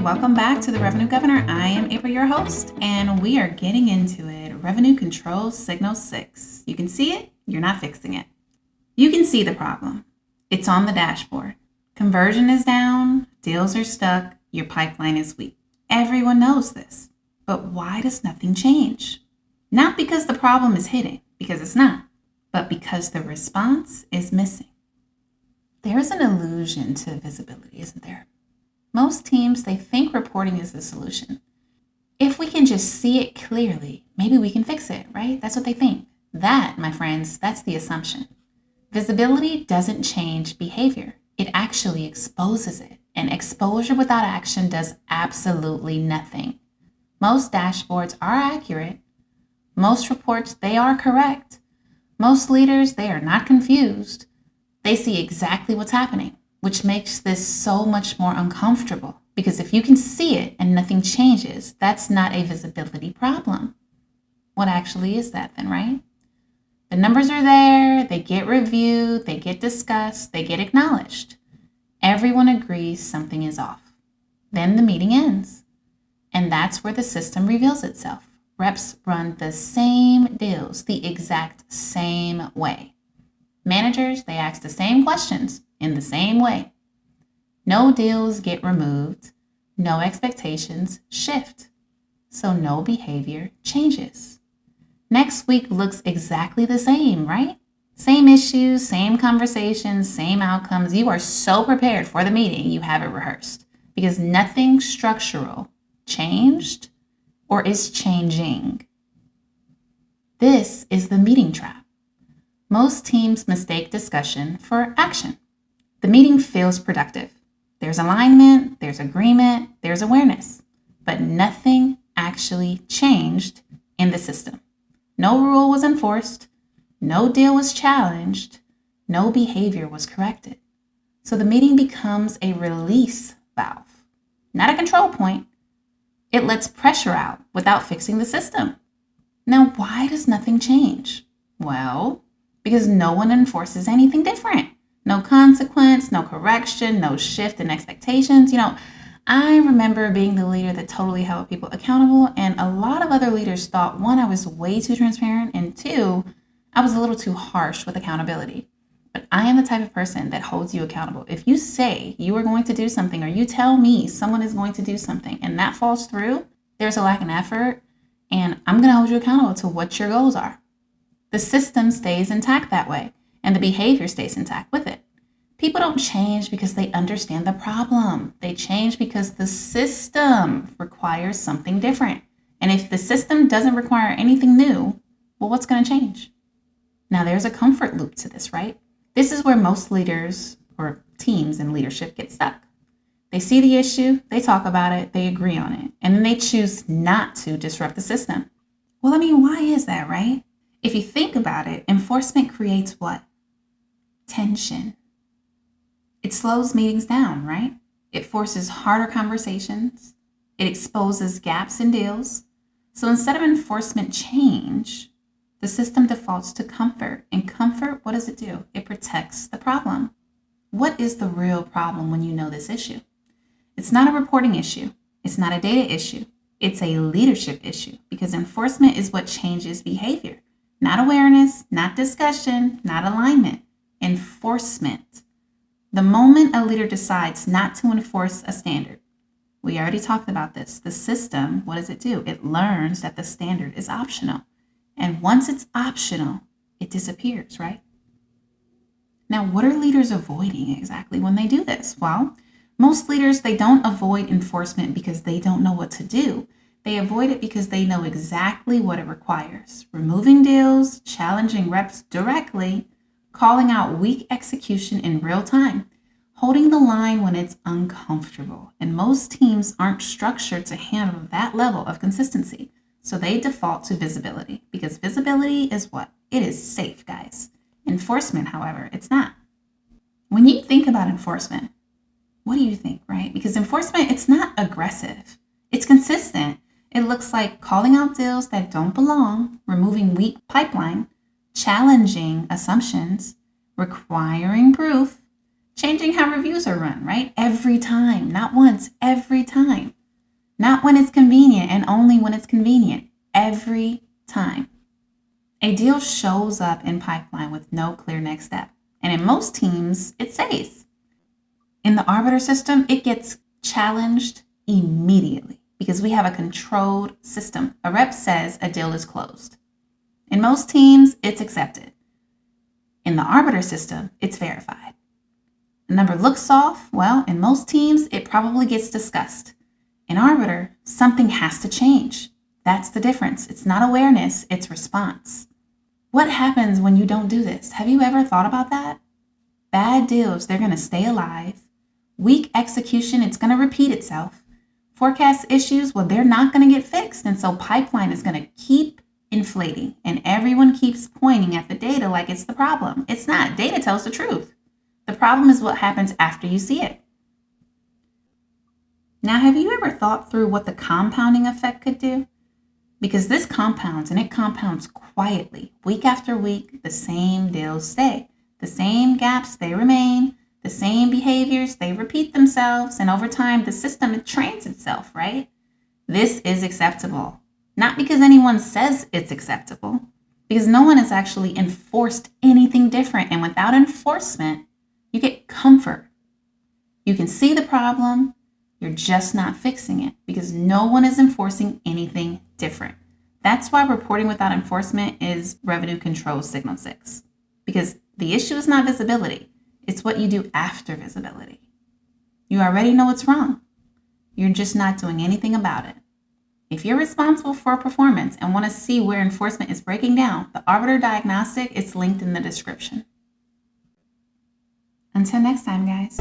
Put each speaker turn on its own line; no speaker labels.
welcome back to the Revenue Governor. I am April, your host, and we are getting into it. Revenue Control Signal 6. You can see it, you're not fixing it. You can see the problem. It's on the dashboard. Conversion is down, deals are stuck, your pipeline is weak. Everyone knows this, but why does nothing change? Not because the problem is hidden, because it's not, but because the response is missing. There is an illusion to visibility, isn't there? Most teams, they think reporting is the solution. If we can just see it clearly, maybe we can fix it, right? That's what they think. That, my friends, that's the assumption. Visibility doesn't change behavior. It actually exposes it. And exposure without action does absolutely nothing. Most dashboards are accurate. Most reports, they are correct. Most leaders, they are not confused. They see exactly what's happening, which makes this so much more uncomfortable. Because if you can see it and nothing changes, that's not a visibility problem. What actually is that then, right? The numbers are there, they get reviewed, they get discussed, they get acknowledged. Everyone agrees something is off. Then the meeting ends. And that's where the system reveals itself. Reps run the same deals the exact same way. Managers, they ask the same questions in the same way. No deals get removed, no expectations shift, so no behavior changes. Next week looks exactly the same, right? Same issues, same conversations, same outcomes. You are so prepared for the meeting, you have it rehearsed because nothing structural changed or is changing. This is the meeting trap. Most teams mistake discussion for action. The meeting feels productive. There's alignment, there's agreement, there's awareness, but nothing actually changed in the system. No rule was enforced, no deal was challenged, no behavior was corrected. So the meeting becomes a release valve, not a control point. It lets pressure out without fixing the system. Now, why does nothing change? Well, because no one enforces anything different. No consequence, no correction, no shift in expectations. I remember being the leader that totally held people accountable, and a lot of other leaders thought, one, I was way too transparent, and two, I was a little too harsh with accountability. But I am the type of person that holds you accountable. If you say you are going to do something, or you tell me someone is going to do something, and that falls through, there's a lack of effort, and I'm going to hold you accountable to what your goals are. The system stays intact that way, and the behavior stays intact with it. People don't change because they understand the problem. They change because the system requires something different. And if the system doesn't require anything new, well, what's going to change? Now, there's a comfort loop to this, right? This is where most leaders or teams in leadership get stuck. They see the issue, they talk about it, they agree on it, and then they choose not to disrupt the system. Well, why is that, right? If you think about it, enforcement creates what? Tension. It slows meetings down, right? It forces harder conversations. It exposes gaps in deals. So instead of enforcement change, the system defaults to comfort. And comfort, what does it do? It protects the problem. What is the real problem when you know this issue? It's not a reporting issue. It's not a data issue. It's a leadership issue because enforcement is what changes behavior. Not awareness, not discussion, not alignment. Enforcement. The moment a leader decides not to enforce a standard, we already talked about this. The system, what does it do? It learns that the standard is optional. And once it's optional, it disappears, right? Now, what are leaders avoiding exactly when they do this? Well, most leaders, they don't avoid enforcement because they don't know what to do. They avoid it because they know exactly what it requires. Removing deals, challenging reps directly, calling out weak execution in real time, holding the line when it's uncomfortable. And most teams aren't structured to handle that level of consistency. So they default to visibility because visibility is what? It is safe, guys. Enforcement, however, it's not. When you think about enforcement, what do you think, right? Because enforcement, it's not aggressive. It's consistent. It looks like calling out deals that don't belong, removing weak pipeline, challenging assumptions, requiring proof, Changing how reviews are run, right? Every time, not once, every time. Not when it's convenient and only when it's convenient. Every time. A deal shows up in pipeline with no clear next step. And in most teams, it stays. In the Arbiter system, it gets challenged immediately because we have a controlled system. A rep says a deal is closed. In most teams, it's accepted. In the Arbiter system, it's verified. The number looks off. Well, in most teams, it probably gets discussed. In Arbiter, something has to change. That's the difference. It's not awareness, it's response. What happens when you don't do this? Have you ever thought about that? Bad deals, they're going to stay alive. Weak execution, it's going to repeat itself. Forecast issues, well, they're not going to get fixed. And so pipeline is going to keep inflating. And everyone keeps pointing at the data like it's the problem. It's not. Data tells the truth. The problem is what happens after you see it. Now, have you ever thought through what the compounding effect could do? Because this compounds, and it compounds quietly. Week after week, the same deals stay. The same gaps, they remain. The same behaviors, they repeat themselves. And over time, the system, it trains itself, right? This is acceptable. Not because anyone says it's acceptable, because no one has actually enforced anything different. And without enforcement, you get comfort. You can see the problem. You're just not fixing it because no one is enforcing anything different. That's why reporting without enforcement is revenue control signal 6, because the issue is not visibility. It's what you do after visibility. You already know what's wrong. You're just not doing anything about it. If you're responsible for performance and want to see where enforcement is breaking down, the Arbiter Diagnostic is linked in the description. Until next time, guys.